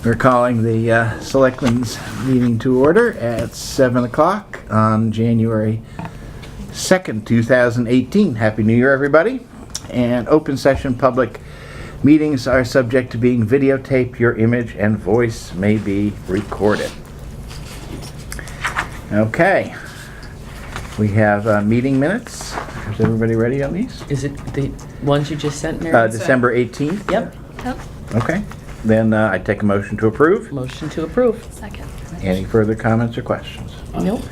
We're calling the Selectmen's meeting to order at 7 o'clock on January 2nd, 2018. Happy New Year, everybody. And open session public meetings are subject to being videotaped. Your image and voice may be recorded. Okay. We have meeting minutes. Is everybody ready on these? Is it the ones you just sent, Mary? December 18th? Yep. Okay. Then I take a motion to approve. Motion to approve. Second. Any further comments or questions? Nope.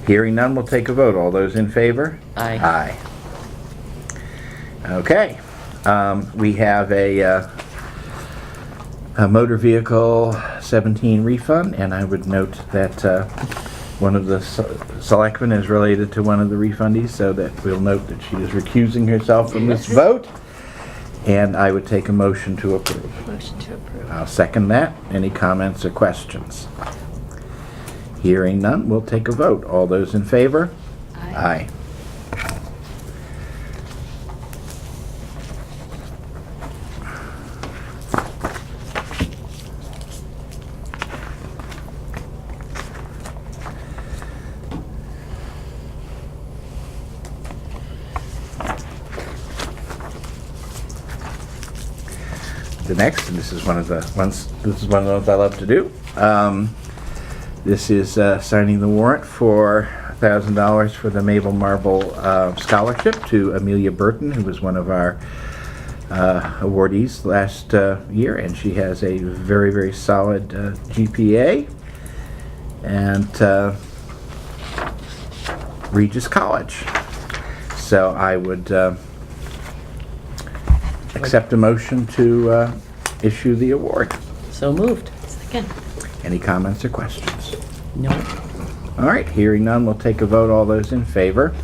Hearing none, we'll take a vote. All those in favor? Aye. Aye. Okay. We have a motor vehicle 17 refund, and I would note that one of the selectmen is related to one of the refundees, so that we'll note that she is recusing herself from this vote. And I would take a motion to approve. Motion to approve. I'll second that. Any comments or questions? Hearing none, we'll take a vote. All those in favor? Aye. The next, and this is one of the ones I love to do. This is signing the warrant for $1,000 for the Mabel Marble Scholarship to Amelia Burton, who was one of our awardees last year, and she has a very, very solid GPA and Regis College. So I would accept a motion to issue the award. So moved. Second. Any comments or questions? No. All right, hearing none, we'll take a vote. All those in favor?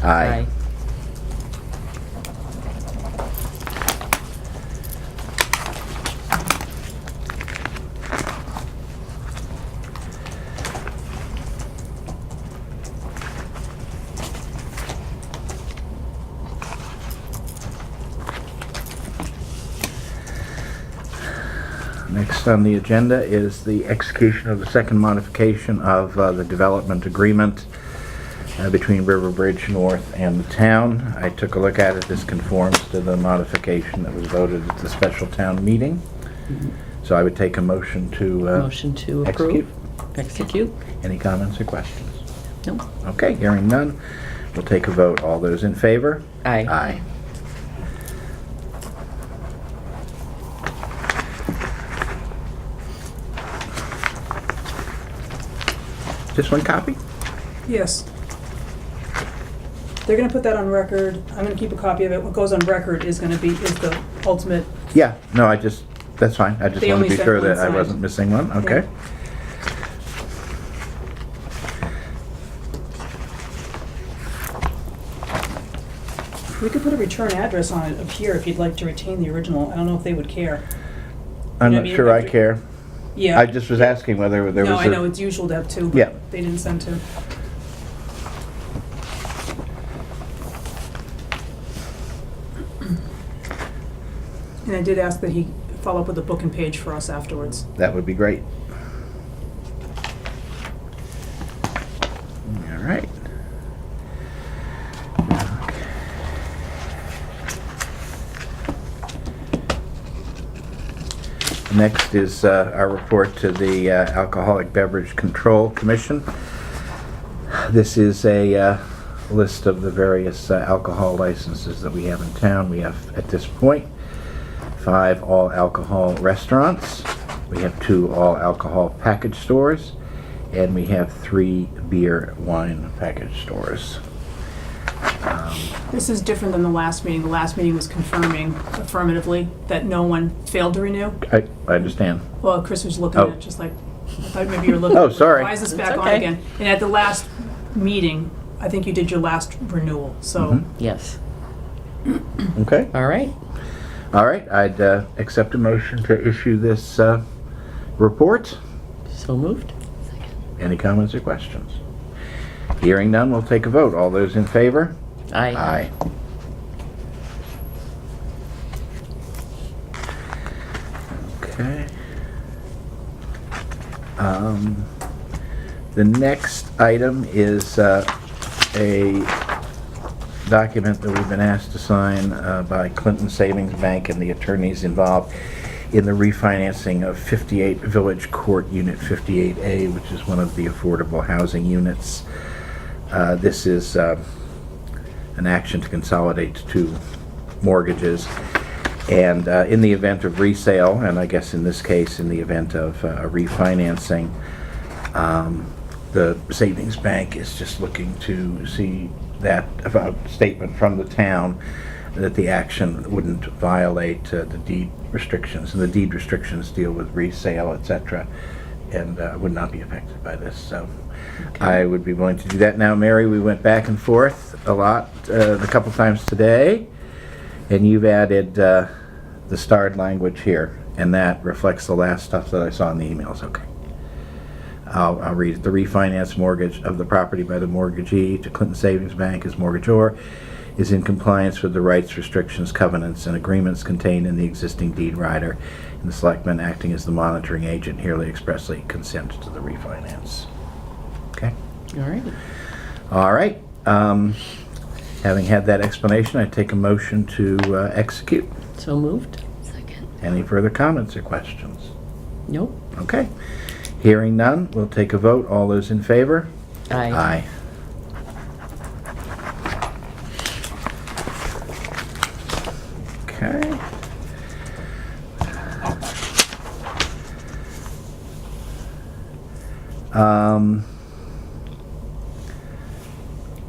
Aye. Next on the agenda is the execution of the second modification of the development agreement between Riverbridge North and the town. I took a look at it. This conforms to the modification that was voted at the special town meeting. So I would take a motion to Motion to approve. Execute. Any comments or questions? No. Okay, hearing none, we'll take a vote. All those in favor? Aye. Aye. Just one copy? Yes. They're gonna put that on record. I'm gonna keep a copy of it. What goes on record is the ultimate. Yeah, no, that's fine. I just They wanted to only be sent sure one that I signed. wasn't missing one. Okay. We could put a return address on it up here if you'd like to retain the original. I don't know if they would care. I'm know not what I mean? sure I care. Yeah. I just was asking whether there was No, I know, a... it's usual to have two, Yeah. but they didn't send two. And I did ask that he follow up with a book and page for us afterwards. That would be great. All right. Next is our report to the Alcoholic Beverage Control Commission. This is a list of the various alcohol licenses that we have in town. We have, at this point, 5 all-alcohol restaurants. We have 2 all-alcohol package stores, and we have 3 beer wine package stores. This is different than the last meeting. The last meeting was confirming affirmatively that no one failed to renew. I understand. Well, Chris was looking Oh. at it just like, I thought maybe you were looking. Oh, sorry. Why is this It's back on okay. again? And at the last meeting, I think you did your last renewal, so. Mhm. Yes. Okay. All right. All right. I'd accept a motion to issue this report. So moved. Second. Any comments or questions? Hearing none, we'll take a vote. All those in favor? Aye. Aye. Okay. The next item is a document that we've been asked to sign by Clinton Savings Bank and the attorneys involved in the refinancing of 58 Village Court Unit 58A, which is one of the affordable housing units. This is an action to consolidate two mortgages. And in the event of resale, and I guess in this case in the event of a refinancing, the savings bank is just looking to see that about statement from the town that the action wouldn't violate the deed restrictions, and the deed restrictions deal with resale, etc., and would not be affected by this. So Okay. I would be willing to do that. Now, Mary, we went back and forth a lot, a couple times today, and you've added the starred language here, and that reflects the last stuff that I saw in the emails. Okay. I'll read it. The refinance mortgage of the property by the mortgagee to Clinton Savings Bank as mortgagor is in compliance with the rights, restrictions, covenants, and agreements contained in the existing deed rider, and the Selectmen, acting as the monitoring agent, hereby expressly consent to the refinance. Okay? All right. All right. Having had that explanation, I take a motion to execute. So moved? Second. Any further comments or questions? Nope. Okay. Hearing none, we'll take a vote. All those in favor? Aye. Aye. Okay.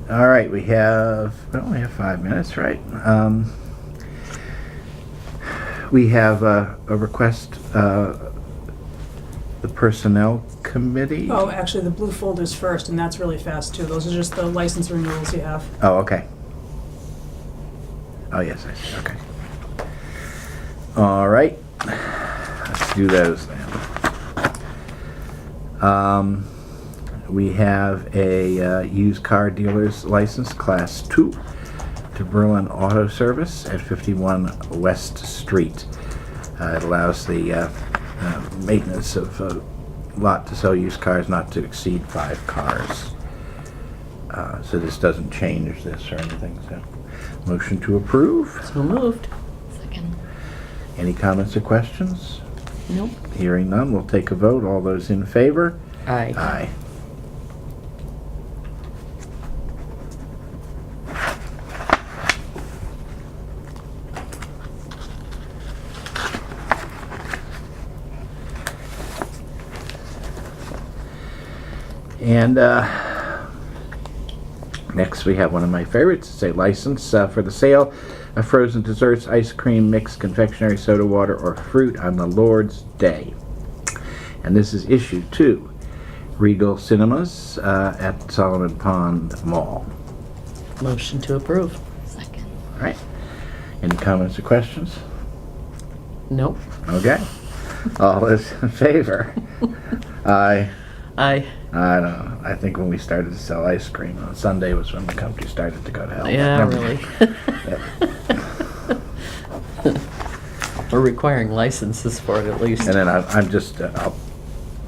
All right, we only have 5 minutes, right? We have a request, the Personnel Committee. Oh, actually, the blue folder's first, and that's really fast, too. Those are just the license renewals you have. Oh, okay. Oh, yes, I see, okay. All right, let's do those then. We have a used car dealer's license, Class 2, to Berlin Auto Service at 51 West Street. It allows the maintenance of a lot to sell used cars not to exceed 5 cars. So this doesn't change this or anything, so. Motion to approve. So moved? Second. Any comments or questions? Nope. Hearing none, we'll take a vote. All those in favor? Aye. Aye. And next we have one of my favorites. It's a license for the sale of frozen desserts, ice cream, mixed confectionery, soda water, or fruit on the Lord's Day. And this is issued to Regal Cinemas at Solomon Pond Mall. Motion to approve? Second. All right. Any comments or questions? Nope. Okay. All those in favor? Aye. Aye. I don't know. I think when we started to sell ice cream on Sunday was when the country started to go to hell. Yeah, Never really. mind. We're requiring licenses for it at least. And then I'm just, I'll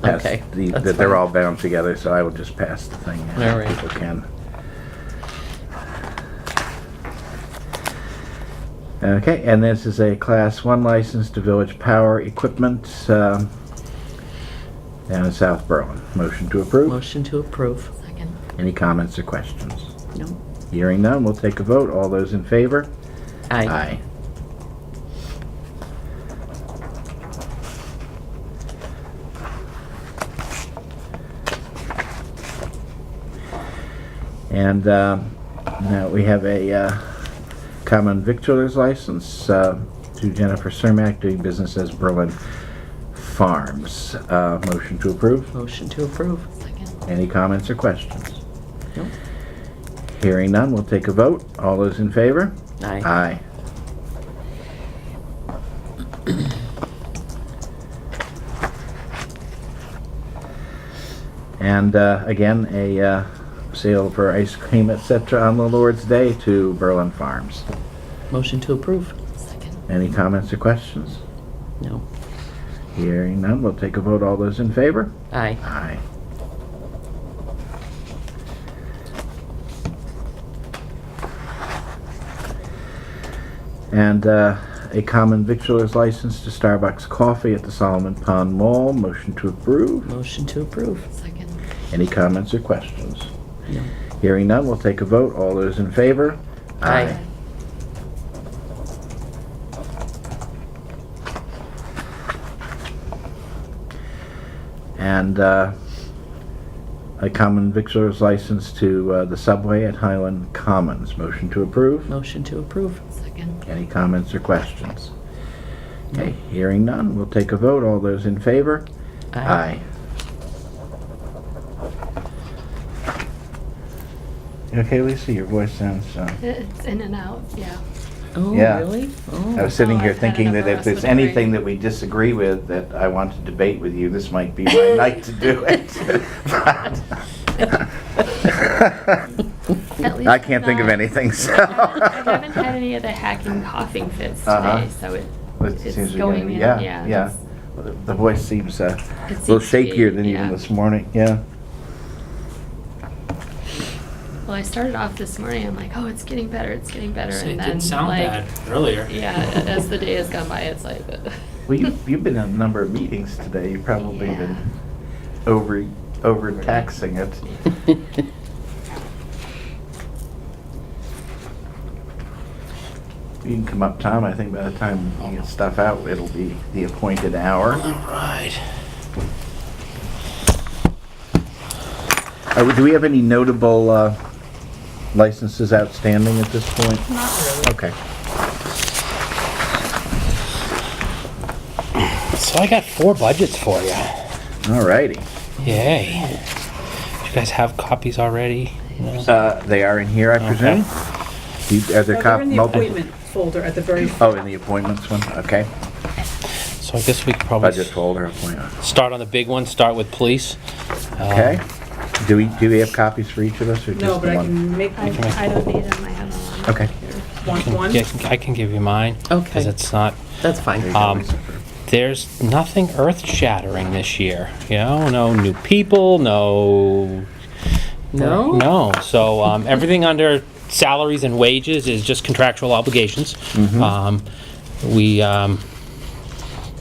pass Okay, that's that they're fine. all bound together, so I will just pass the thing. All right. People can. Okay, and this is a Class 1 license to Village Power Equipment down in South Berlin. Motion to approve. Motion to approve? Second. Any comments or questions? Nope. Hearing none, we'll take a vote. All those in favor? Aye. Aye. And now we have a common victualer's license to Jennifer Cermak, doing business as Berlin Farms. Motion to approve. Motion to approve? Second. Any comments or questions? Nope. Hearing none, we'll take a vote. All those in favor? Aye. Aye. And again, a sale for ice cream, etc. on the Lord's Day to Berlin Farms. Motion to approve? Second. Any comments or questions? No. Hearing none, we'll take a vote. All those in favor? Aye. Aye. And a common victualer's license to Starbucks Coffee at the Solomon Pond Mall. Motion to approve. Motion to approve. Second. Any comments or questions? No. Hearing none, we'll take a vote. All those in favor? Aye. And a common victualer's license to the Subway at Highland Commons. Motion to approve. Motion to approve. Second. Any comments or questions? Okay, hearing none, we'll take a vote. All those in favor? Aye. You okay, Lisa? Your voice sounds... It's in and out, yeah. Oh, Yeah. really? I Oh. was sitting here I've had thinking enough that if there's respiratory. anything that we disagree with that I want to debate with you, this might be my night to do it. At least I can't think of not- anything, so... I haven't had any of the hacking coughing fits Uh-huh. today, so It it's seems to be going getting- in. yeah, Yeah. yeah. it's- The voice seems a it little seems to be, shakier than even yeah. this morning, yeah. Well, I started off this morning, I'm like, oh, it's getting better, it's getting better. So And it then, didn't sound like, bad earlier. yeah, as the day has gone by, it's like, Well, you've been in a number of meetings today. You've probably Yeah. been overtaxing it. You can come up, Tom. I think by the time you get stuff out, it'll be the appointed hour. All right. Do we have any notable licenses outstanding at this point? not really. Okay. So I got 4 budgets for you. All righty. Yay. You guys have copies already? They are in here, I presume? Are there They're in the multiple? appointment folder at the very, Oh, in the appointments one? Okay. So I guess we could probably Budget folder, appointment. start on the big one, start with police. Okay. Do we have copies for each of us or just no, but the I one? can make, I don't need them, I have them on. Okay. want one? Yeah, I can give you mine. Okay. Because it's not, That's fine. there's nothing earth-shattering this year. You know, no new people, no... No? No. So everything under salaries and wages is just contractual obligations.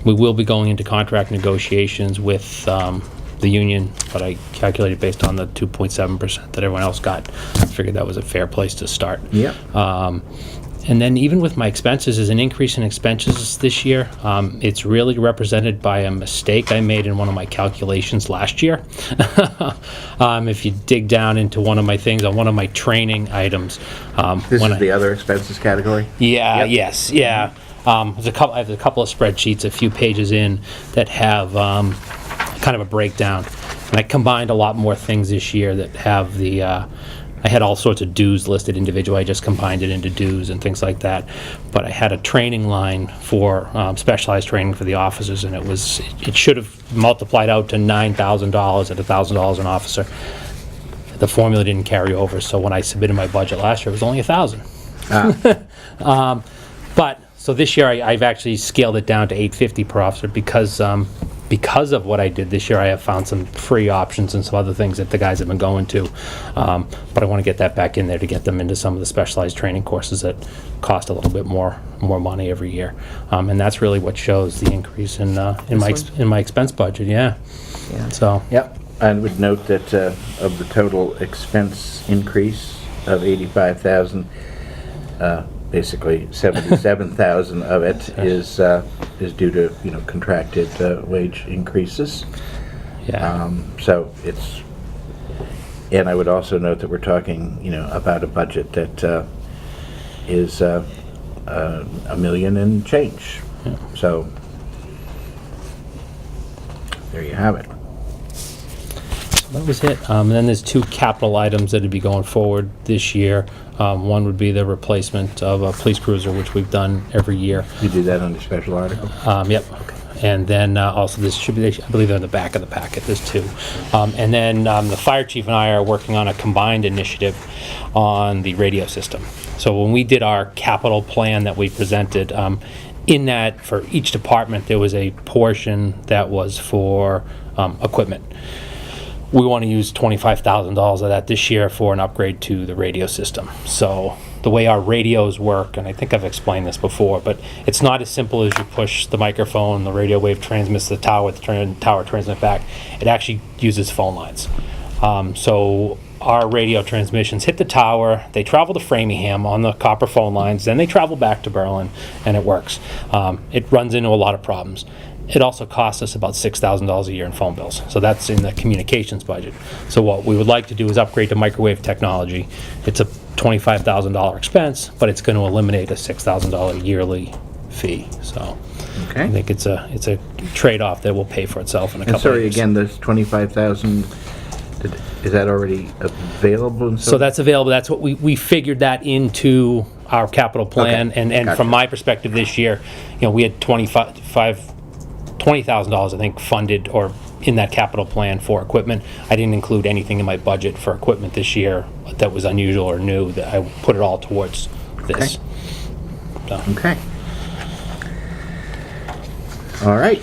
We will be going into contract negotiations with the union, but I calculated based on the 2.7% that everyone else got. I figured that was a fair place to start. Yep. And then even with my expenses, there's an increase in expenses this year. It's really represented by a mistake I made in one of my calculations last year. If you dig down into one of my things, on one of my training items. This when is the other expenses category? Yeah, Yep. yes, yeah. I have a couple of spreadsheets, a few pages in, that have kind of a breakdown. And I combined a lot more things this year that have the... I had all sorts of dues listed individually. I just combined it into dues and things like that. But I had a training line for specialized training for the officers, and it should have multiplied out to $9,000 at $1,000 an officer. The formula didn't carry over, so when I submitted my budget last year, it was only $1,000. But so this year I've actually scaled it down to $850 per officer because of what I did this year. I have found some free options and some other things that the guys have been going to, but I want to get that back in there to get them into some of the specialized training courses that cost a little bit more money every year, and that's really what shows the increase in my expense budget. Yeah. Yeah. So Yep. I would note that of the total expense increase of 85,000, basically 77,000 of it is due to contracted wage increases. yeah. So it's, and I would also note that we're talking about a budget that is $1 million and change. Yeah. So there you have it. That was it. And then there's 2 capital items that would be going forward this year. One would be the replacement of a police cruiser, which we've done every year. You do that under special article? Yep. And then also this should be, I believe they're in the back of the packet, there's 2. And then the fire chief and I are working on a combined initiative on the radio system. So when we did our capital plan that we presented, in that, for each department, there was a portion that was for equipment. We want to use $25,000 of that this year for an upgrade to the radio system. So the way our radios work, and I think I've explained this before, but it's not as simple as you push the microphone, the radio wave transmits to the tower, the tower transmits back. It actually uses phone lines. So our radio transmissions hit the tower, they travel to Framingham on the copper phone lines, then they travel back to Berlin, and it works. It runs into a lot of problems. It also costs us about $6,000 a year in phone bills. So that's in the communications budget. So what we would like to do is upgrade to microwave technology. It's a $25,000 expense, but it's going to eliminate a $6,000 yearly fee. So I Okay. think it's a trade-off that will pay for itself in a And couple of sorry, years. again, this 25,000, is that already available? And So that's available. That's what we figured that into our capital plan. Okay, And gotcha. from my perspective this year, we had $20,000, I think, funded or in that capital plan for equipment. I didn't include anything in my budget for equipment this year that was unusual or new, that I put it all towards this. So, Okay. All right.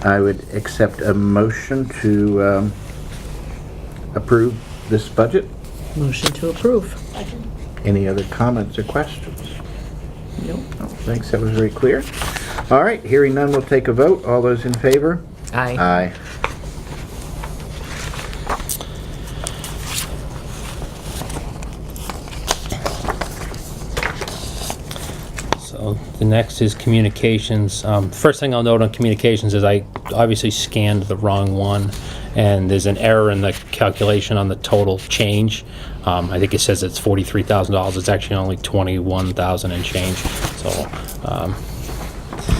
I would accept a motion to approve this budget. Motion to approve. Any other comments or questions? Nope. No, thanks, that was very clear. All right, hearing none, we'll take a vote. All those in favor? Aye. Aye. So the next is communications. First thing I'll note on communications is I obviously scanned the wrong one, and there's an error in the calculation on the total change. I think it says it's $43,000. It's actually only $21,000 and change. So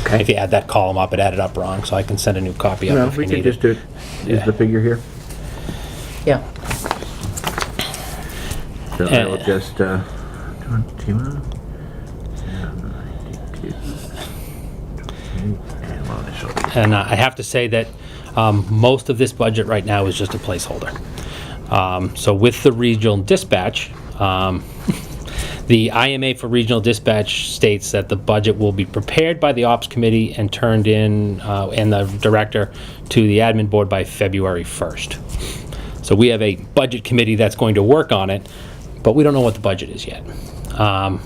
Okay. if you add that column up, it added up wrong. So I can send a new copy up No, if we you could need just it. do it. Is Yeah. the figure here? Yeah. So I will just, 21, 92, 28, and we'll initial. And I have to say that most of this budget right now is just a placeholder. So with the regional dispatch, the IMA for regional dispatch states that the budget will be prepared by the ops committee and turned in, and the director, to the admin board by February 1st. So we have a budget committee that's going to work on it, but we don't know what the budget is yet.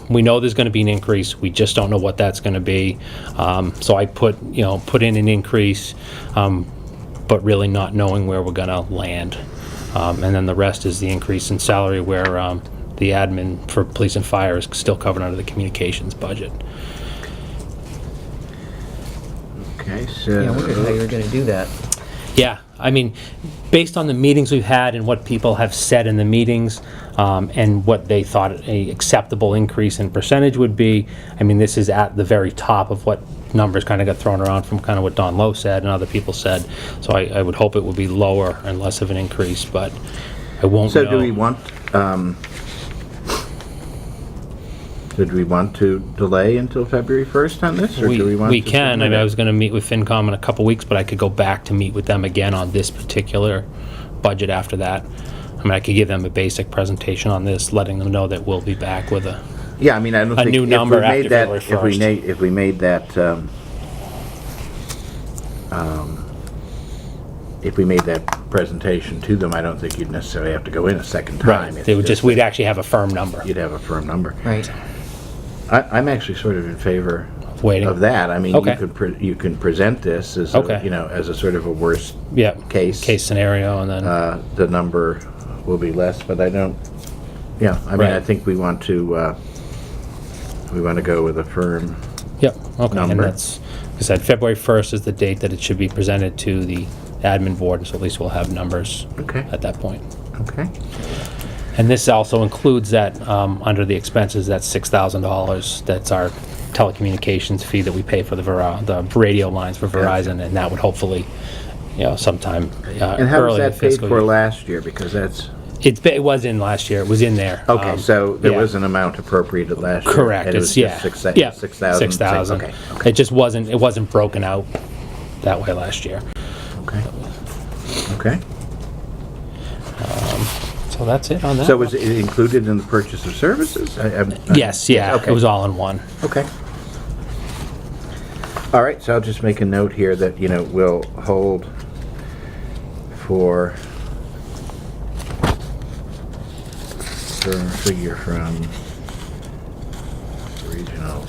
We know there's going to be an increase. We just don't know what that's going to be. So I put in an increase, but really not knowing where we're going to land. And then the rest is the increase in salary, where the admin for police and fire is still covered under the communications budget. Okay, so. Yeah, I wondered how you were gonna do that. Yeah, I mean, based on the meetings we've had and what people have said in the meetings, and what they thought a acceptable increase in percentage would be, I mean, this is at the very top of what numbers kind of got thrown around from kind of what Don Lowe said and other people said. So I would hope it would be lower and less of an increase, but I won't know. So do we want, did we want to delay until February 1st on this, or do we want to? We can. I mean, I submit was going to meet with FinCom in a couple weeks, but I could go back to meet with them again on this particular budget after that. I mean, I could give them a basic presentation on this, letting them know that we'll be back with a... it? Yeah, I mean, I don't a think. new if number we made after that- February 1st. If we made that presentation to them, I don't think you'd necessarily have to go in a second time. It's They would just, we'd actually have a firm number. You'd have a firm number. Right. I'm actually sort of in favor Waiting. of that. I mean, Okay. you can present this as, Okay. as a sort of a worst Yeah. case. Case scenario, and then... The number will be less, but I don't, yeah, I mean, I Right. think we want to go with a firm, Yep, okay, and number. that's, like I said, February 1st is the date that it should be presented to the admin board, so at least we'll have numbers Okay. at that point. okay? And this also includes that, under the expenses, that $6,000, that's our telecommunications fee that we pay for the radio lines for Verizon, and that would hopefully, sometime And how was early in the that paid fiscal for year. last year? Because that's, It was in last year, it was in there. okay, so there yeah. was an amount appropriated last year. Correct, and it it's, was yeah. just Yeah, 6,000? 6,000. Okay, It just wasn't broken out that way last year. okay. Okay, So So that's it on that. So was it included in the purchase of services? Yes, yeah, Okay. it was all in one. Okay. All right, so I'll just make a note here that, we'll hold for firm figure from regional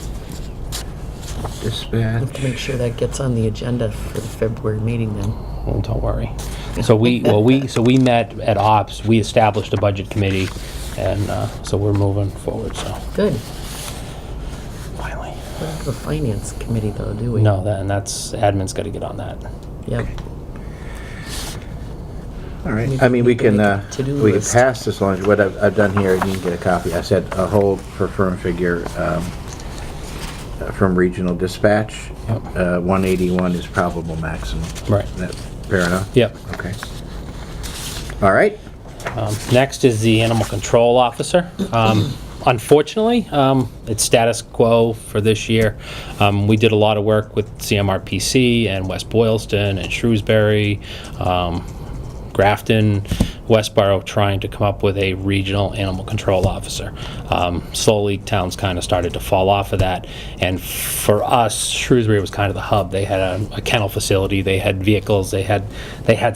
dispatch. Have to make sure that gets on the agenda for the February meeting then. Well, don't worry. So we met at Ops, we established a budget committee, and so we're moving forward, so Good. finally. We don't have a finance committee though, do we? No, that's, admin's gotta get on that. Yep. All right, Maybe I mean, we we can can, make a to-do we can list. pass this along, what I've done here, you can get a copy, I said a hold for firm figure, from regional dispatch. Yep. 181 is probable maximum. Right. That fair enough? Yep. Okay. All right, Next is the animal control officer. Unfortunately, it's status quo for this year. We did a lot of work with CMRPC and West Boylston and Shrewsbury, Grafton, Westboro, trying to come up with a regional animal control officer. Slowly, towns kind of started to fall off of that. And for us, Shrewsbury was kind of the hub. They had a kennel facility, they had vehicles, they had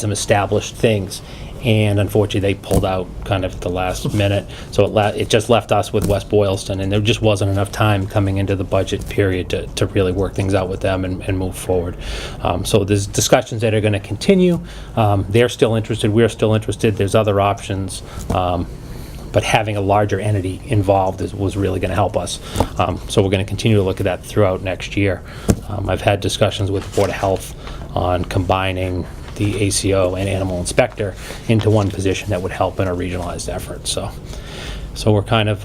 some established things. And unfortunately, they pulled out kind of at the last minute. So it just left us with West Boylston, and there just wasn't enough time coming into the budget period to really work things out with them and move forward. So there's discussions that are going to continue. They're still interested. We're still interested. There's other options. But having a larger entity involved was really going to help us. So we're going to continue to look at that throughout next year. I've had discussions with the Board of Health on combining the ACO and animal inspector into one position that would help in a regionalized effort. So we're kind of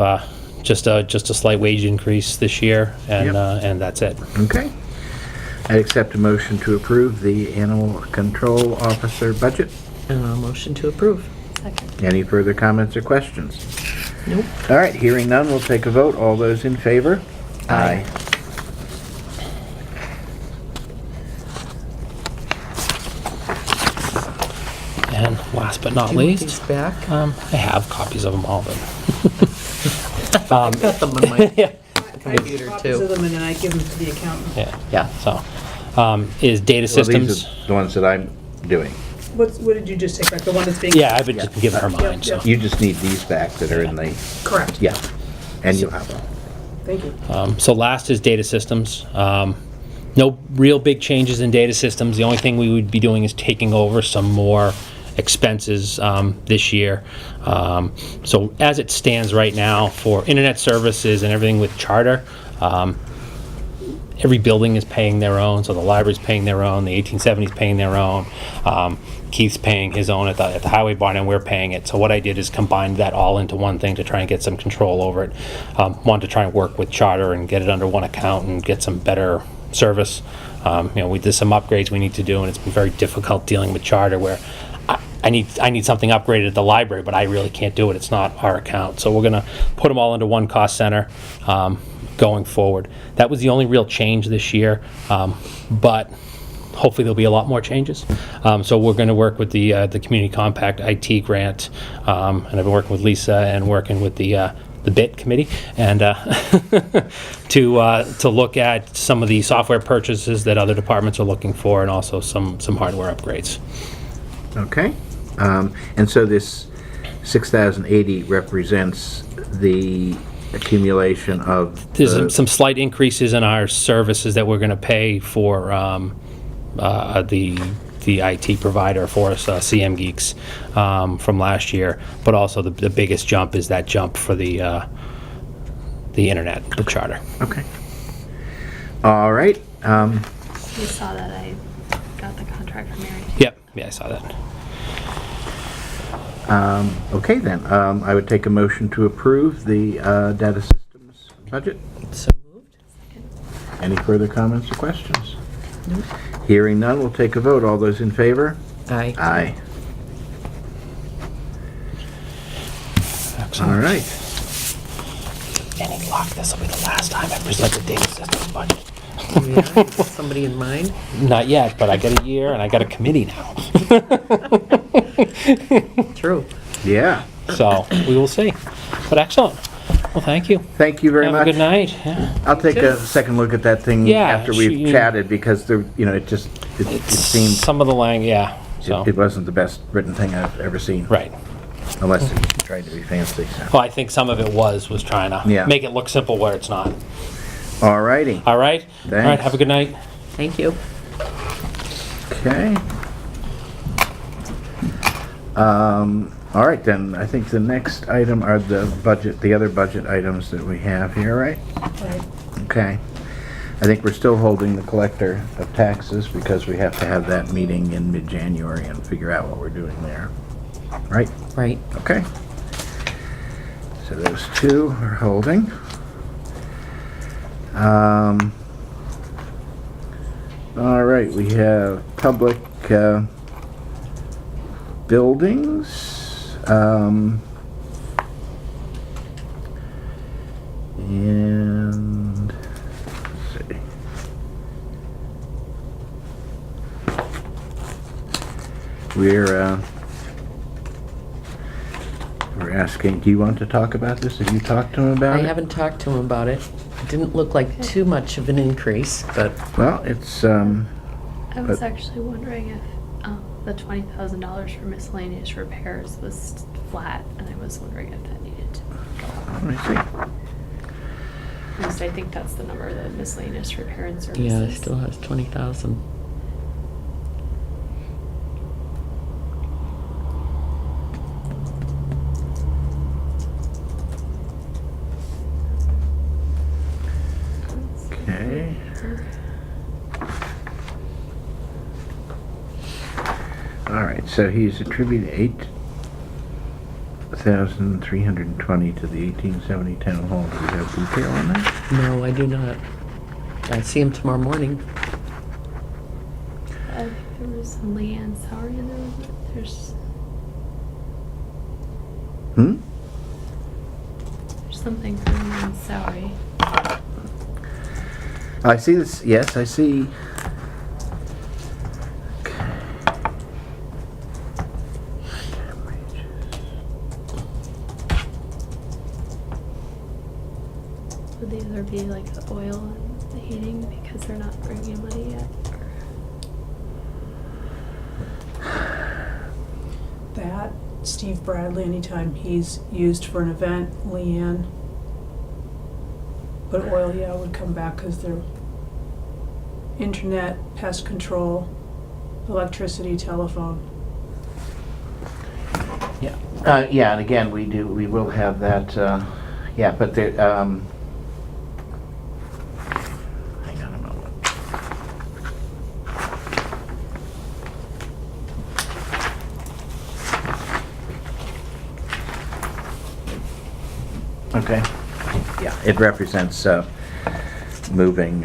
just a slight wage increase this year, and Yep. and that's it. okay. I accept a motion to approve the animal control officer budget. Motion to approve. Second. Any further comments or questions? Nope. All right, hearing none, we'll take a vote. All those in favor? Aye. And last but not Do you want these least, back? I have copies of them all, but I got them on my yeah, I computer, make copies too. of them and then I give them to the accountant. yeah. So is data Well, systems. these are the ones that I'm doing. What did you just take back? The one that's being? Yeah, I've been just giving her mine. Yep, So. yep. You just need these back that are in the, Correct. yeah, and you'll have them. Thank you. So last is data systems. No real big changes in data systems. The only thing we would be doing is taking over some more expenses this year. So as it stands right now for internet services and everything with charter, every building is paying their own. So the library's paying their own, the 1870's paying their own, Keith's paying his own at the highway barn, and we're paying it. So what I did is combine that all into one thing to try and get some control over it. Wanted to try and work with charter and get it under one account and get some better service. We did some upgrades we need to do, and it's been very difficult dealing with charter where I need something upgraded at the library, but I really can't do it. It's not our account. So we're gonna put them all into one cost center going forward. That was the only real change this year, but hopefully there'll be a lot more changes. So we're going to work with the Community Compact IT grant, and I've been working with Lisa and working with the BIT committee, and to look at some of the software purchases that other departments are looking for, and also some hardware upgrades. Okay. And so this 6,080 represents the accumulation of There's the- some slight increases in our services that we're going to pay for the IT provider for us, CM Geeks, from last year. But also the biggest jump is that jump for the internet, the charter. Okay. All right. You saw that I got the contract from Mary. Yep, yeah, I saw that. Okay then, I would take a motion to approve the data systems budget. So moved. Any further comments or questions? Hearing none, we'll take a vote. All those in favor? Aye. Aye. All Excellent. right. Any luck, this will be the last time I present the data systems budget. Yeah, somebody in mind? Not yet, but I got a year and I got a committee now. True. Yeah. So we will see. But excellent. Well, thank you. Thank you very Have much. a good night. Yeah. I'll take a second look at that thing Yeah, after we've she- chatted, because there, it seemed Some of the yeah. So it wasn't the best written thing I've ever seen. right. Unless he tried to be fancy. So. Well, I think some of it was trying to Yeah. make it look simple where it's not. All righty. All right. All right. Thanks. Have a good night. Thank you. Okay. All right, then, I think the next item are the other budget items that we have here, right? Right. Okay. I think we're still holding the collector of taxes because we have to have that meeting in mid-January and figure out what we're doing there. Right? Right. Okay. So those two are holding. All right, we have public buildings. And let's see. We're asking, do you want to talk about this? Have you talked to him about I it? haven't talked to him about it. It didn't look like too much of an increase, but Well, it's, I was But- actually wondering if the $20,000 for miscellaneous repairs was flat, and I was wondering if that needed to go up. let me see. At least I think that's the number, the miscellaneous repair and services. yeah, it still has 20,000. Okay. All right, so he's attributed 8,320 to the 1870 town hall. Do we have detail on that? No, I do not. I see him tomorrow morning. I think there was some Leanne salary in there. There's something for Leanne's salary. I see this, yes, I see. Would the other be like the oil and the heating because they're not bringing in money yet? That, Steve Bradley, anytime he's used for an event, Leanne. But oil, yeah, would come back because they're internet, pest control, electricity, telephone. Yeah. Yeah, and again, we will have that, yeah, but there, hang on a moment. Okay. Yeah, it represents, moving,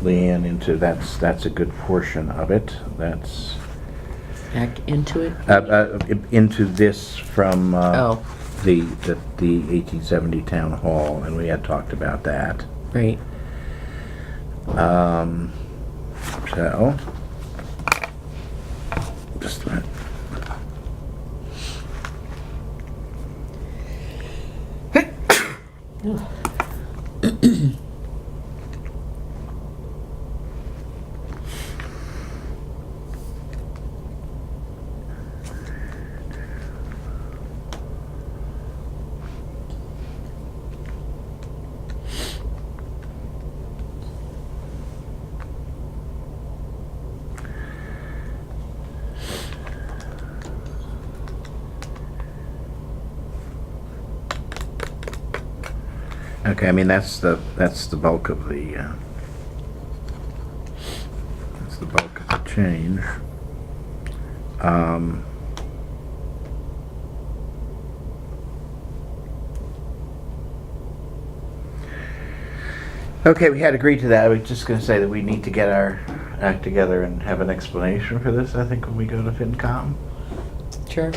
Leanne into, that's a good portion of it. That's, Back into it? into this from Oh, the 1870 town hall, and we had talked about that. right. So, just a minute. Okay, I mean, that's the bulk of the, that's the bulk of the change. Okay, we had agreed to that. I was just gonna say that we need to get our act together and have an explanation for this, I think, when we go to FinCom. Sure.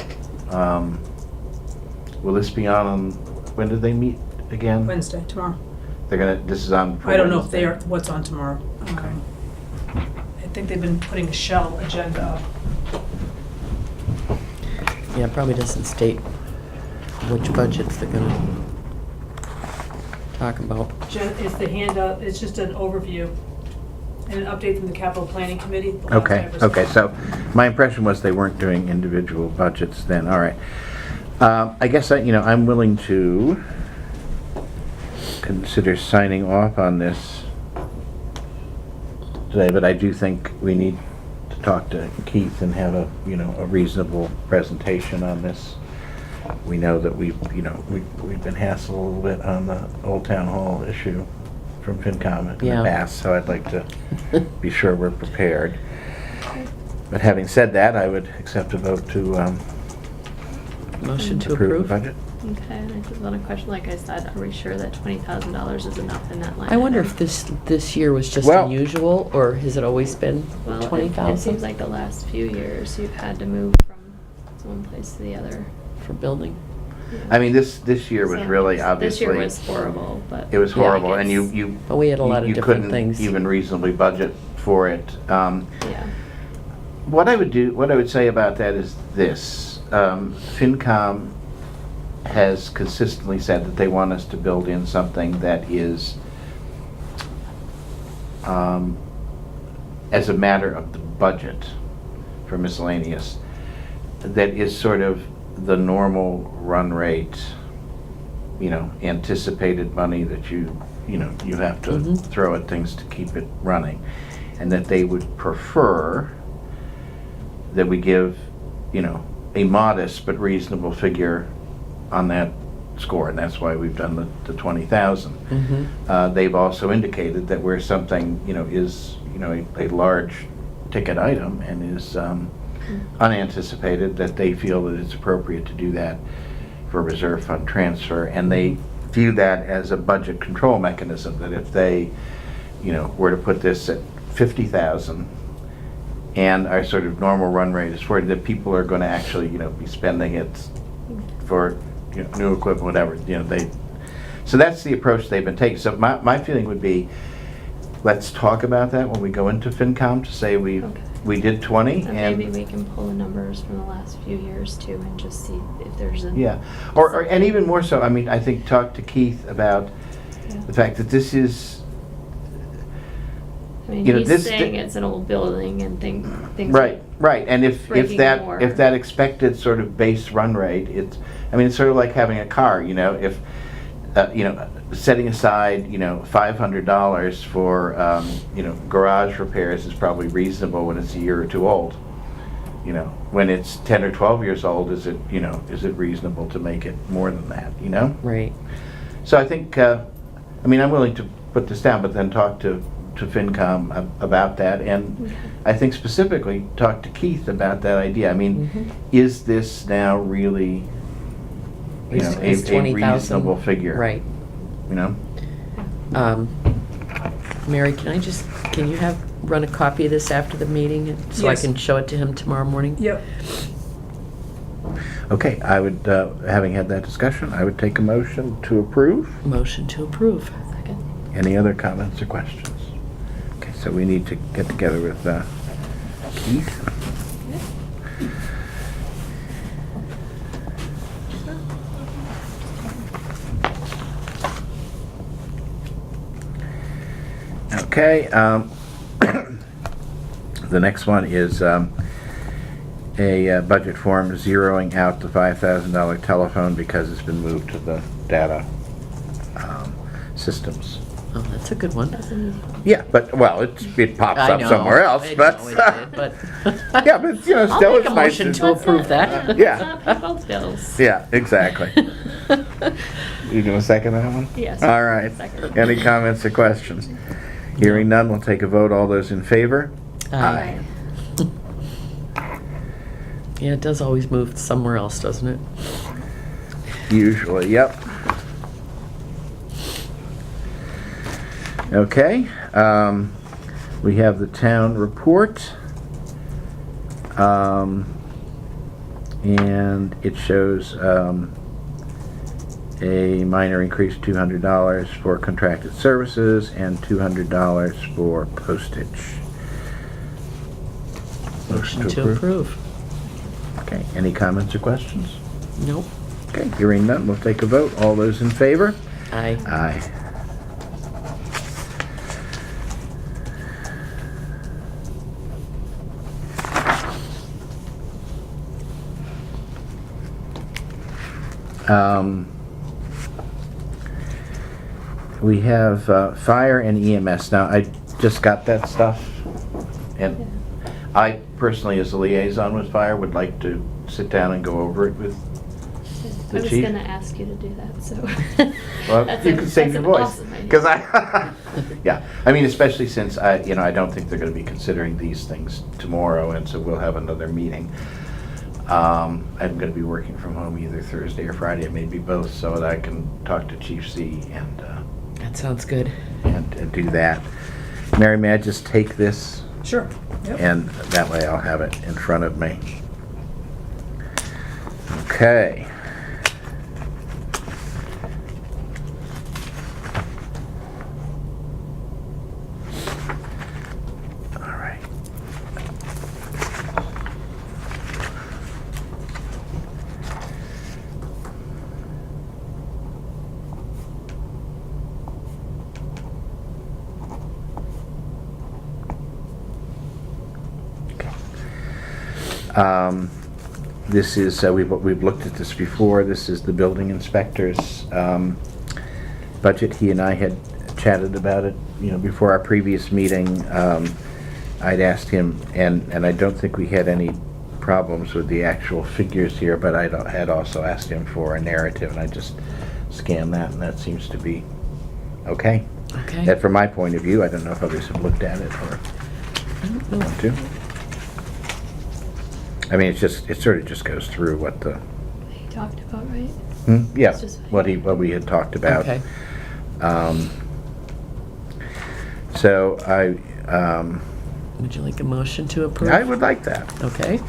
Will this be on, when did they meet again? Wednesday, tomorrow. They're gonna, this is on. for I don't know if they Wednesday. are, what's on tomorrow. Okay. I think they've been putting a shell agenda up. Yeah, it probably doesn't state which budgets they're gonna talk about. It's the handout, it's just an overview and an update from the capital planning committee. the last I Okay, ever saw. okay, so my impression was they weren't doing individual budgets then, all right. I guess, I'm willing to consider signing off on this today, but I do think we need to talk to Keith and have a reasonable presentation on this. We know that we've been hassled a little bit on the Old Town Hall issue from FinCom in Yeah. the past, so I'd like to be sure we're prepared. But having said that, I would accept a vote to Motion to approve the approve? budget. Okay, and I just want to question, like I said, are we sure that $20,000 is enough in that line? I wonder item? if this year was just Well- unusual, or has it always been Well, it 20,000? seems like the last few years you've had to move from one place to the other. For building? Yeah. I mean, this year was So, really obviously. This year was horrible, but. It was Yeah, I horrible, and guess- you. But we had a lot of different You things. couldn't even reasonably budget for it. Yeah. What I would say about that is this. FinCom has consistently said that they want us to build in something that is, as a matter of the budget for miscellaneous, that is sort of the normal run rate, anticipated money that you have to Mhm. throw at things to keep it running. And that they would prefer that we give, a modest but reasonable figure on that score, and that's why we've done the 20,000. Mm-hmm. They've also indicated that where something, is, a large ticket item and is unanticipated, that they feel that it's appropriate to do that for reserve fund transfer, and they view that as a budget control mechanism, that if they, were to put this at 50,000, and our sort of normal run rate is 40, that people are going to actually, be spending it for new equipment, whatever. So that's the approach they've been taking. So my feeling would be, let's talk about that when we go into FinCom to say we did 20, And maybe we can pull the numbers from the last few years too and just see if there's a. Yeah, and even more so, I think talk to Keith about Yeah. the fact that this is. I mean, this- he's saying it's an old building and things. Right, and if breaking that more. if that expected sort of base run rate, it's sort of like having a car, if setting aside $500 for garage repairs is probably reasonable when it's a year or two old. When it's 10 or 12 years old, is it reasonable to make it more than that? Right. So I think I'm willing to put this down, but then talk to FinCom about that, and Okay. I think specifically talk to Keith about that idea. Mhm. Is this now really, Is a 20,000 reasonable figure? Right. Mary, can you run a copy of this after the meeting so Yes. I can show it to him tomorrow morning? Yep. Okay, I would, having had that discussion, I would take a motion to approve. Motion to approve. Second. Any other comments or questions? Okay, so we need to get together with Keith. Okay, the next one is a budget form zeroing out the $5,000 telephone because it's been moved to the data systems. Oh, that's a good one. That's an easy one. Yeah, but, well, it pops I up know, somewhere else, I but. know it did, but. Yeah, but, I'll still make it's a nice motion to- to approve that. Yeah. Let's not pay both bills. Yeah, exactly. You gonna second that one? Yes. All right. Second. Any comments or questions? Hearing none, we'll take a vote. All those in favor? Aye. Yeah, it does always move somewhere else, doesn't it? Usually, yep. Okay, we have the town report. And it shows a minor increase, $200 for contracted services and $200 for postage. Motion to approve. Okay, any comments or questions? Nope. Okay, hearing none, we'll take a vote. All those in favor? Aye. Aye. We have fire and EMS. Now, I just got that stuff, and I personally, as a liaison with fire, would like to sit down and go over it with I the was chief. gonna ask you to do that, so. Well, That's you a- can save that's your an voice. awesome idea. Because yeah, I mean, especially since I don't think they're gonna be considering these things tomorrow, and so we'll have another meeting. I'm gonna be working from home either Thursday or Friday, maybe both, so that I can talk to Chief C That sounds good. and do that. Mary, may I just take this? Sure. Yep. And that way I'll have it in front of me. Okay. All right. This is, we've looked at this before, this is the building inspector's budget. He and I had chatted about it, before our previous meeting. I'd asked him, and I don't think we had any problems with the actual figures here, but I had also asked him for a narrative, and I just scanned that, and that seems to be okay. Okay. That, from my point of view, I don't know if others have looked at it or I don't know. want to. I mean, it sort of just goes through what the, He talked about, right? yeah, It's just- what we had talked about. Okay. So Would you like a motion to approve? I would like that. Okay.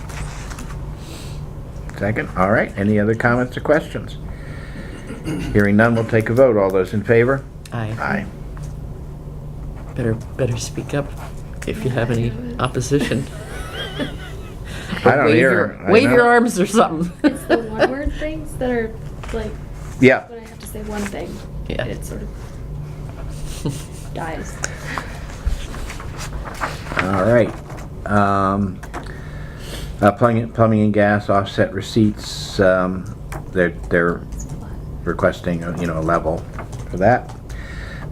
Second, all right, any other comments or questions? Hearing none, we'll take a vote. All those in favor? Aye. Aye. Better speak up if you have any opposition. I don't Wave hear your- him. I Wave know. your arms or something. It's the one word things that are like, Yeah, when I have to say one thing, Yeah. it sort of dies. all right. Plumbing and gas offset receipts, they're requesting, a level for that.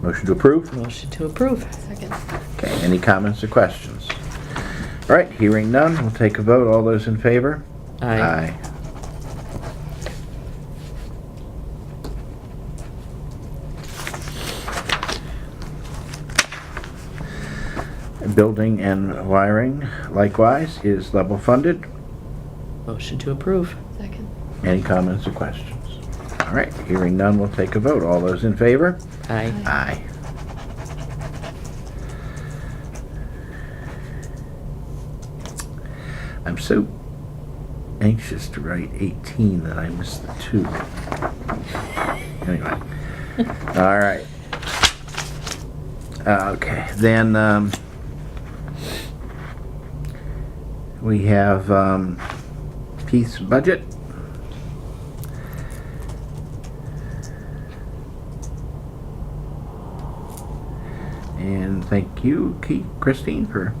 Motion to approve? Motion to approve. Second. Okay, any comments or questions? All right, hearing none, we'll take a vote. All those in favor? Aye. Building and wiring, likewise, is level funded. Motion to approve. Second. Any comments or questions? All right, hearing none, we'll take a vote. All those in favor? Aye. Aye. I'm so anxious to write 18 that I missed the 2. Anyway. All right. Okay, then we have Keith's budget. And thank you, Christine, for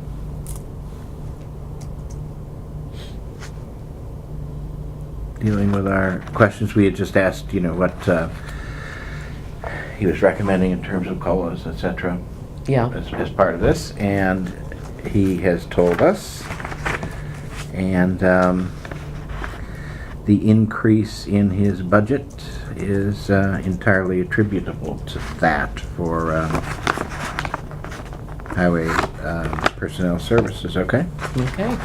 dealing with our questions. We had just asked, what he was recommending in terms of COLAs, et cetera, Yeah. as part of this, and he has told us. And the increase in his budget is entirely attributable to that for highway personnel services, okay? Okay.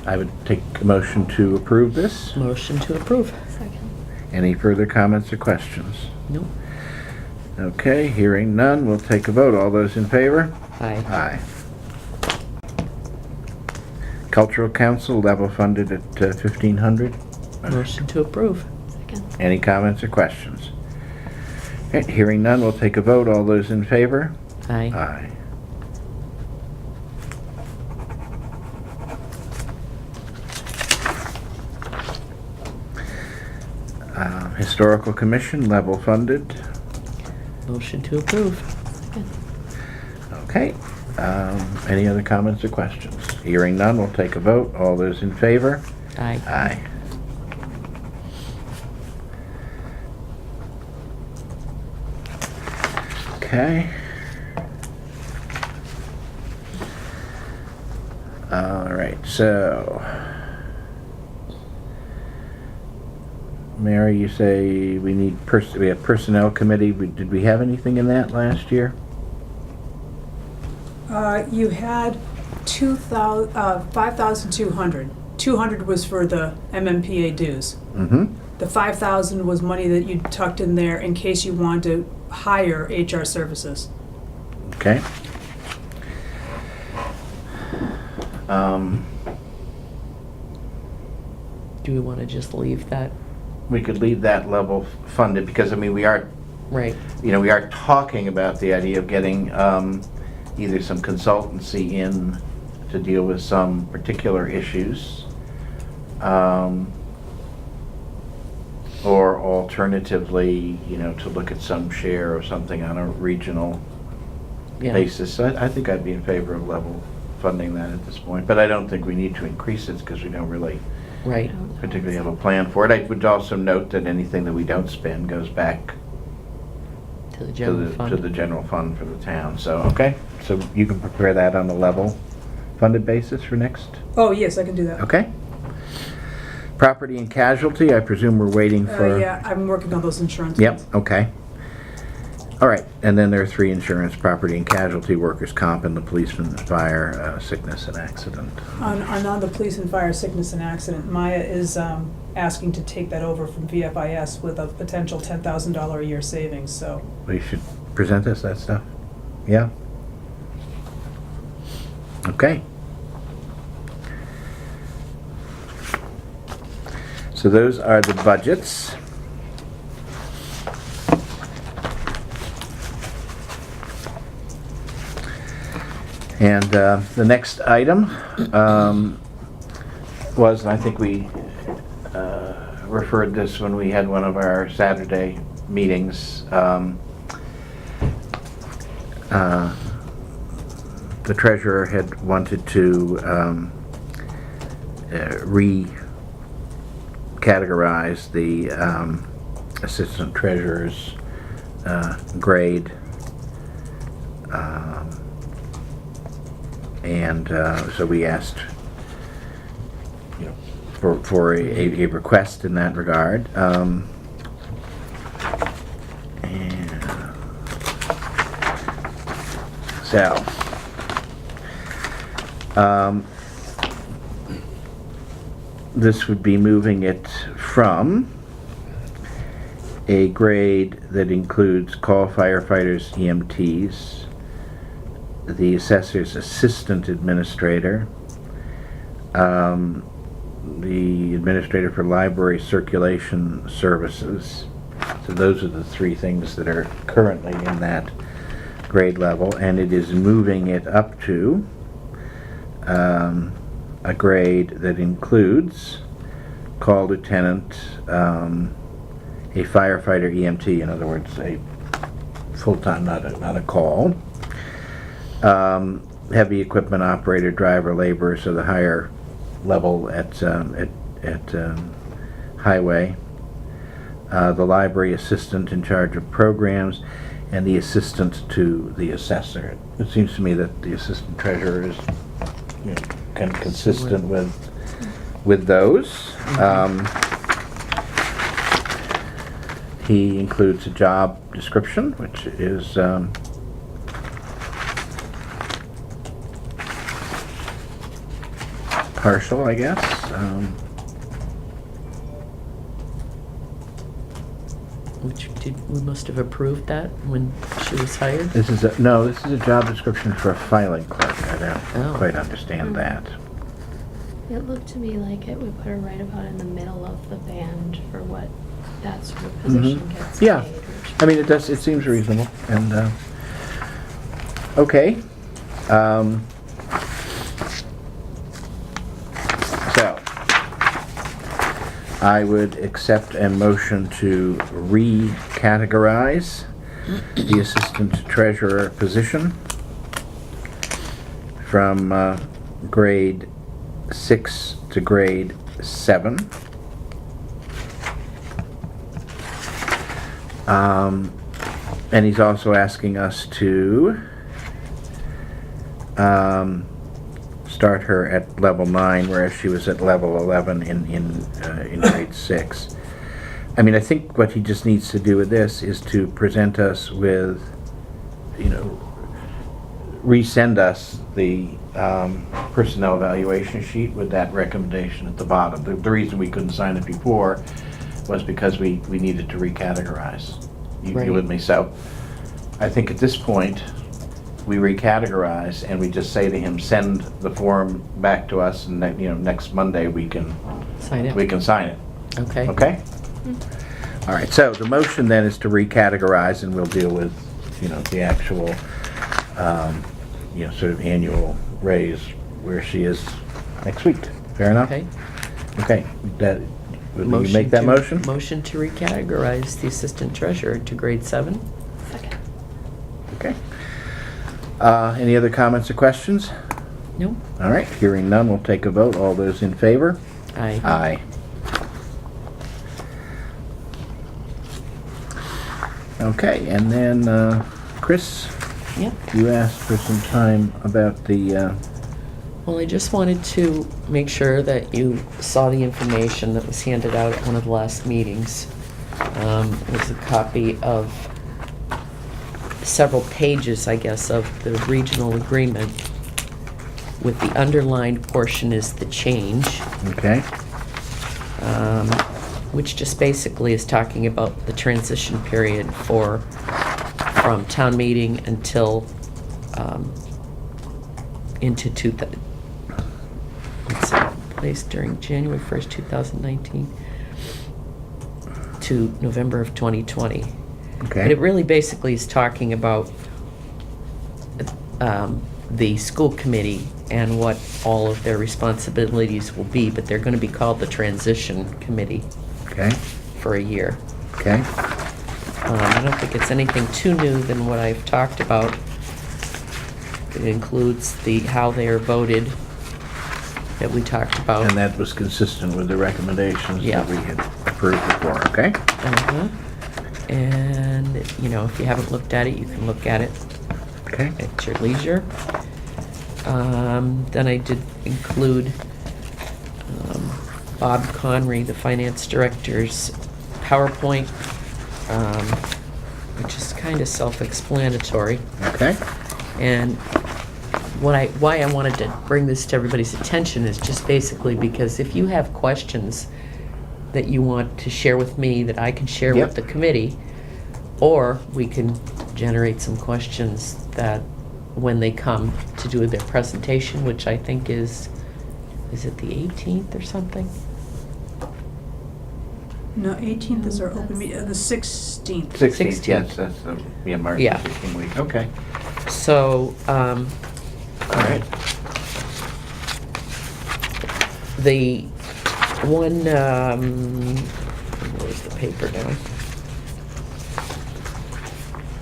I would take a motion to approve this. Motion to approve. Second. Any further comments or questions? Nope. Okay, hearing none, we'll take a vote. All those in favor? Aye. Aye. Cultural Council, level funded at 1,500. Motion to approve. Second. Any comments or questions? Okay, hearing none, we'll take a vote. All those in favor? Aye. Aye. Historical Commission, level funded. Motion to approve. Okay. Any other comments or questions? Hearing none, we'll take a vote. All those in favor? Aye. Aye. Okay. All right, so Mary, you say we need we have personnel committee. Did we have anything in that last year? You had 5,200. 200 was for the MMPA dues. Mm-hmm. The 5,000 was money that you tucked in there in case you wanted to hire HR services. Okay. Do we want to just leave that? We could leave that level funded because, I mean, we are, Right. you know, we are talking about the idea of getting either some consultancy in to deal with some particular issues, or alternatively, you know, to look at some share of something on a regional Yeah. basis. So I think I'd be in favor of level funding that at this point, but I don't think we need to increase it because we don't really Right. particularly have a plan for it. I would also note that anything that we don't spend goes back To the general to fund. the general fund for the town. So, okay, so you can prepare that on a level funded basis for next, Oh, yes, I can do that. okay? Property and casualty, I presume we're waiting for... Yeah, I'm working on those insurance. Yep, ones. okay. All right, and then there are three insurance: property and casualty, workers' comp, and the policeman, fire, sickness, and accident. On the police and fire sickness and accident, Maya is asking to take that over from VFIS with a potential $10,000 a year savings, so. We should present us that stuff? Yeah? Okay. So those are the budgets. And the next item was, and I think we referred this when we had one of our Saturday meetings, the treasurer had wanted to recategorize the assistant treasurer's grade. And so we asked, you know, for a request in that regard. And so, this would be moving it from a grade that includes call firefighters, EMTs, the assessor's assistant administrator, the administrator for library circulation services. So those are the three things that are currently in that grade level, and it is moving it up to a grade that includes call lieutenant, a firefighter EMT, in other words, a full-time, not a call, heavy equipment operator, driver, laborer, so the higher level at highway, the library assistant in charge of programs, and the assistant to the assessor. It seems to me that the assistant treasurer is, you know, kind of consistent with those. He includes a job description, which is partial, I guess. We must have approved that when she was hired? This is a job description for a filing clerk. I don't Oh. quite understand that. It looked to me like it would put her right about in the middle of the band for what that sort of position gets paid. Yeah, which- I mean, it seems reasonable, and, okay. So, I would accept a motion to recategorize the assistant treasurer position from grade 6 to grade 7. And he's also asking us to start her at level 9, whereas she was at level 11 in grade 6. I mean, I think what he just needs to do with this is to present us with, resend us the personnel evaluation sheet with that recommendation at the bottom. The reason we couldn't sign it before was because we needed to recategorize. You Right. with me? So I think at this point, we recategorize and we just say to him, send the form back to us, and next Monday we can Sign it? sign it. Okay. Okay? All right, so the motion then is to recategorize, and we'll deal with, the actual, sort of annual raise where she is next week. Fair enough? Okay. Okay, will you make that motion? Motion to recategorize the assistant treasurer to grade 7. Second. Okay. Any other comments or questions? No? All right, hearing none, we'll take a vote. All those in favor? Aye. Aye. Okay, and then, Chris, Yep. you asked for some time about the, Well, I just wanted to make sure that you saw the information that was handed out at one of the last meetings. It was a copy of several pages, I guess, of the regional agreement. With the underlined portion is the change, okay, which just basically is talking about the transition period from town meeting until, let's see, placed during January 1st, 2019 to November of 2020. But it okay, really basically is talking about the school committee and what all of their responsibilities will be, but they're going to be called the transition committee okay, for a year. okay, I don't think it's anything too new than what I've talked about. It includes how they are voted that we talked about. and that was consistent with the recommendations Yeah. that we had approved before, okay? Uh-huh. And, if you haven't looked at it, you can look at it Okay, at your leisure. Then I did include Bob Conry, the finance director's PowerPoint, which is kind of self-explanatory. okay, And why I wanted to bring this to everybody's attention is just basically because if you have questions that you want to share with me that I can share Yep. with the committee, or we can generate some questions that when they come to do their presentation, which I think is it the 18th or something? No, 18th is our open That's- meeting, the 16th. 16th, yes, that's the, Martin Yeah. Luther King week, okay, So, all right, the one, where's the paper now?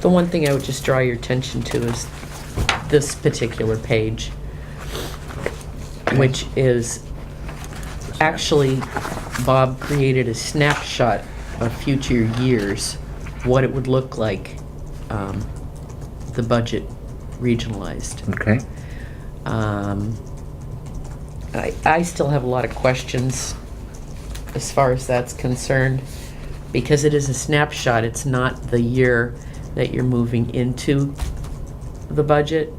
The one thing I would just draw your attention to is this particular page, which is actually, Bob created a snapshot of future years, what it would look like, the budget regionalized. okay, I still have a lot of questions as far as that's concerned, because it is a snapshot. It's not the year that you're moving into the budget.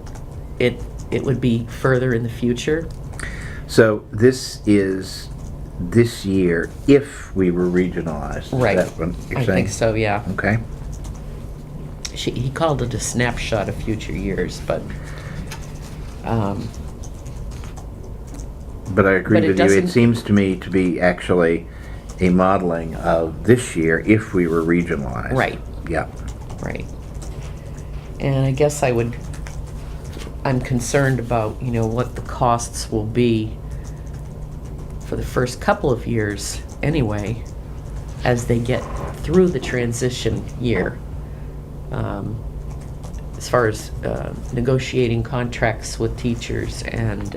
It would be further in the future. so this is this year if we were regionalized, Right. is that what you're I saying? think so, yeah. Okay, He called it a snapshot of future years, but, but I agree But it with you, it doesn't- seems to me to be actually a modeling of this year if we were regionalized. Right. Yeah, right. And I guess I'm concerned about, what the costs will be for the first couple of years anyway, as they get through the transition year. As far as negotiating contracts with teachers and,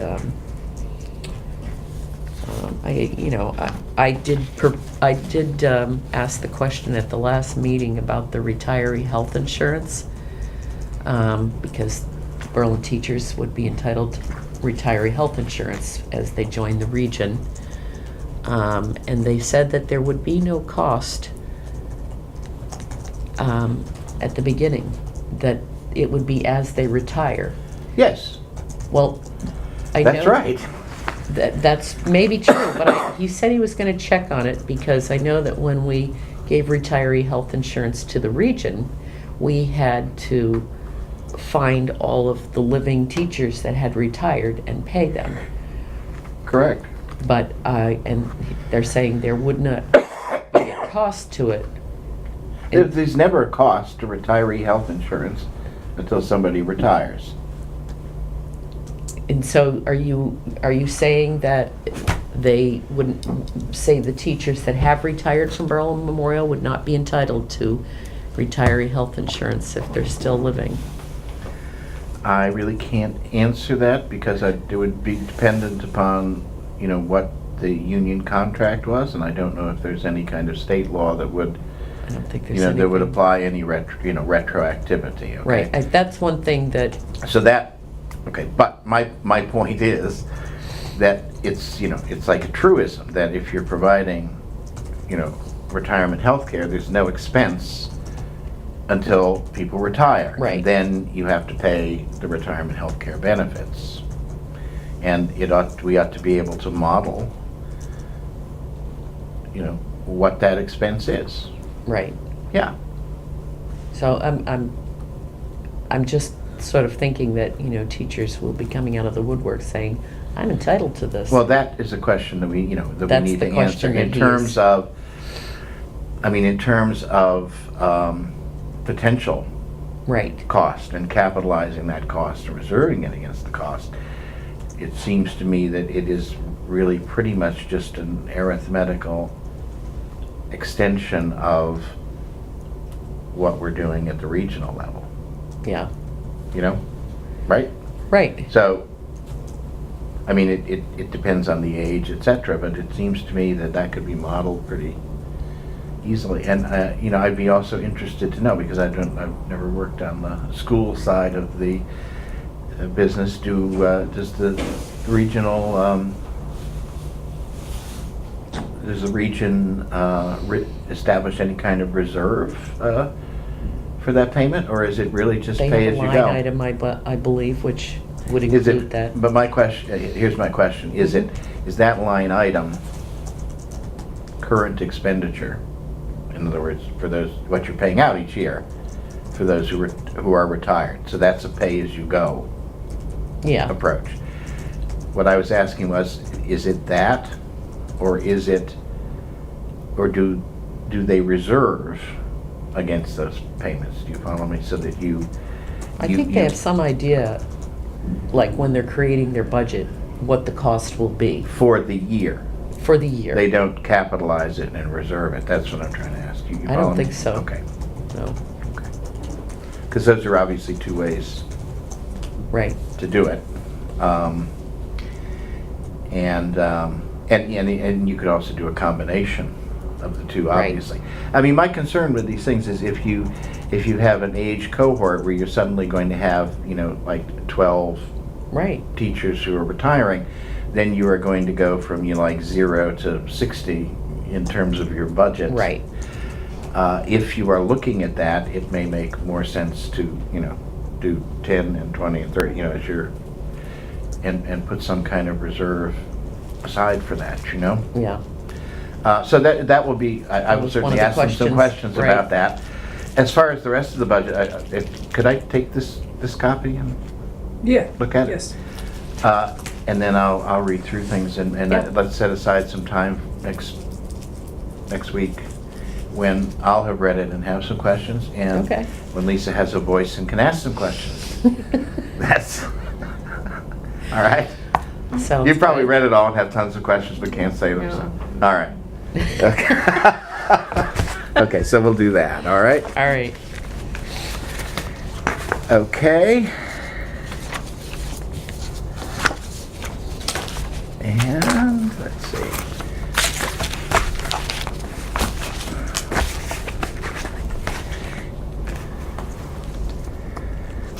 I did ask the question at the last meeting about the retiree health insurance, because Berlin teachers would be entitled to retiree health insurance as they join the region. And they said that there would be no cost at the beginning, that it would be as they retire. Yes, Well, I know. that's right. That's maybe true, but he said he was gonna check on it, because I know that when we gave retiree health insurance to the region, we had to find all of the living teachers that had retired and pay them. Correct. But, and they're saying there would not be a cost to it. There's never a cost to retiree health insurance until somebody retires. And so are you saying that they wouldn't, say the teachers that have retired from Berlin Memorial would not be entitled to retiree health insurance if they're still living? I really can't answer that because it would be dependent upon, what the union contract was, and I don't know if there's any kind of state law that would, I don't think there's anything. that would apply any retroactivity. Okay? Right, that's one thing that, So that, okay, but my point is that it's, it's like a truism that if you're providing, retirement health care, there's no expense until people retire. Right. And then you have to pay the retirement health care benefits. And we ought to be able to model, what that expense is. right. Yeah. So I'm just sort of thinking that, teachers will be coming out of the woodwork saying, I'm entitled to this. Well, that is a question that we, That's need the to answer question that in terms of, potential Right, cost and capitalizing that cost and reserving it against the cost. It seems to me that it is really pretty much just an arithmetical extension of what we're doing at the regional level, yeah, right? right. So, I mean, it depends on the age, et cetera, but it seems to me that that could be modeled pretty easily. And, I'd be also interested to know, because I've never worked on the school side of the business. Does the regional, does the region establish any kind of reserve for that payment, or is it really just They pay have as a you line go? item, I believe, which would Is include it, that. but my question, here's my question, is that line item current expenditure? In other words, for those, what you're paying out each year, for those who are retired, so that's a pay-as-you-go Yeah, approach. What I was asking was, is it that, or do they reserve against those payments? Do you follow me? So that I think they have some idea, like when they're creating their budget, what the cost will be for the year. for the year. They don't capitalize it and reserve it. That's what I'm trying to ask you. I don't think so. Okay. No, Because those are obviously two ways right, to do it. And you could also do a combination of the two, Right. obviously. I mean, my concern with these things is if you have an age cohort where you're suddenly going to have, like 12 right, teachers who are retiring, then you are going to go from, 0 to 60 in terms of your budget. right. If you are looking at that, it may make more sense to, do 10 and 20 and 30, as and put some kind of reserve aside for that, Yeah, So that will be, I will was certainly one of the ask them some questions questions, about that. As far as the rest of the budget, could I take this copy and Yeah. look at it? Yes. And then I'll read through things and Yeah. let's set aside some time next week when I'll have read it and have some questions, and Okay. when Lisa has a voice and can ask some questions. That's, all right? sounds You've probably good. read it all and have tons of questions but can't say them, so, all right. Okay. Okay, so we'll do that, all right? All right. Okay. And, let's see.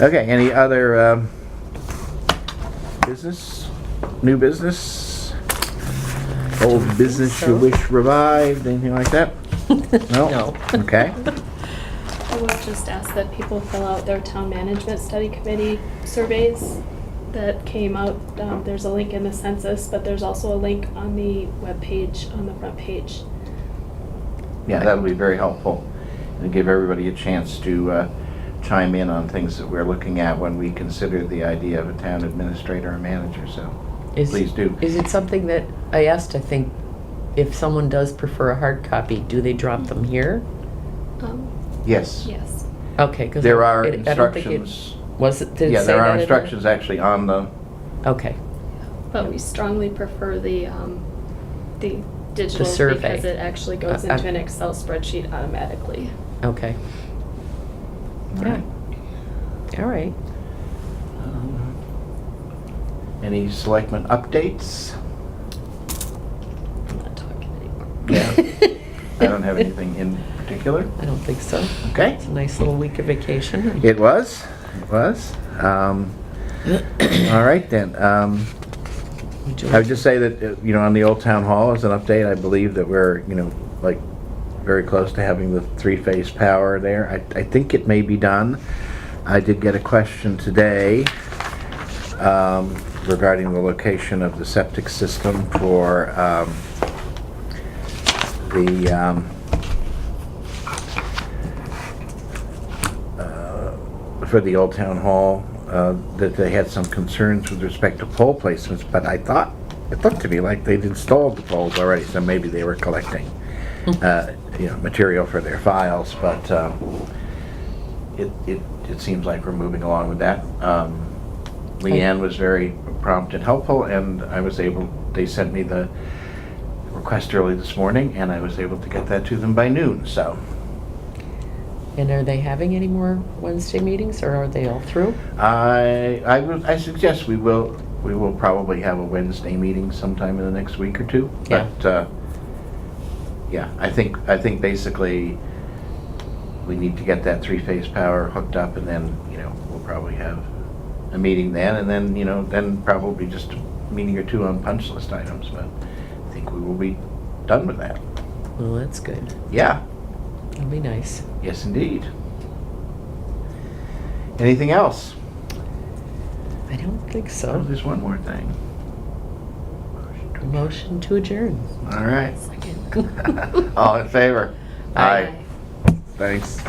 Okay, any other business? New business? Old business you so. wish revived, anything like that? No? No. Okay. I would just ask that people fill out their town management study committee surveys that came out. There's a link in the census, but there's also a link on the webpage, on the front page. Yeah, that'll be very helpful, and give everybody a chance to chime in on things that we're looking at when we consider the idea of a town administrator or manager, so please do. Is it something that, I asked, I think, if someone does prefer a hard copy, do they drop them here? Yes. Yes. Okay, because There are I don't think it, instructions. was it, did it Yeah, say there that are in instructions actually on the, Okay, But we strongly prefer the digital survey. because it actually goes into an Excel spreadsheet automatically. okay. Yeah. All right. Any selectmen updates? I'm not talking anymore. Yeah. I don't have anything in particular. I don't think so. Okay. It's a nice little week of vacation. It was. All right then. Would you I like- would just say that, on the Old Town Hall as an update, I believe that we're, like, very close to having the three-phase power there. I think it may be done. I did get a question today regarding the location of the septic system for the Old Town Hall, that they had some concerns with respect to pole placements, but it looked to me like they'd installed the poles already, so maybe they were collecting, material for their files, but it seems like we're moving along with that. Leanne was very prompt and helpful, and they sent me the request early this morning, and I was able to get that to them by noon, so. And are they having any more Wednesday meetings, or are they all through? I suggest we will probably have a Wednesday meeting sometime in the next week or two. Yeah. But, I think basically we need to get that three-phase power hooked up, and then, we'll probably have a meeting then, and then, then probably just a meeting or two on punch list items, but I think we will be done with that. Well, that's good. Yeah, That'll be nice. yes indeed. Anything else? I don't think Oh, so. there's one more thing. Motion to adjourn. All right. Second. All in favor? Aye. Thanks.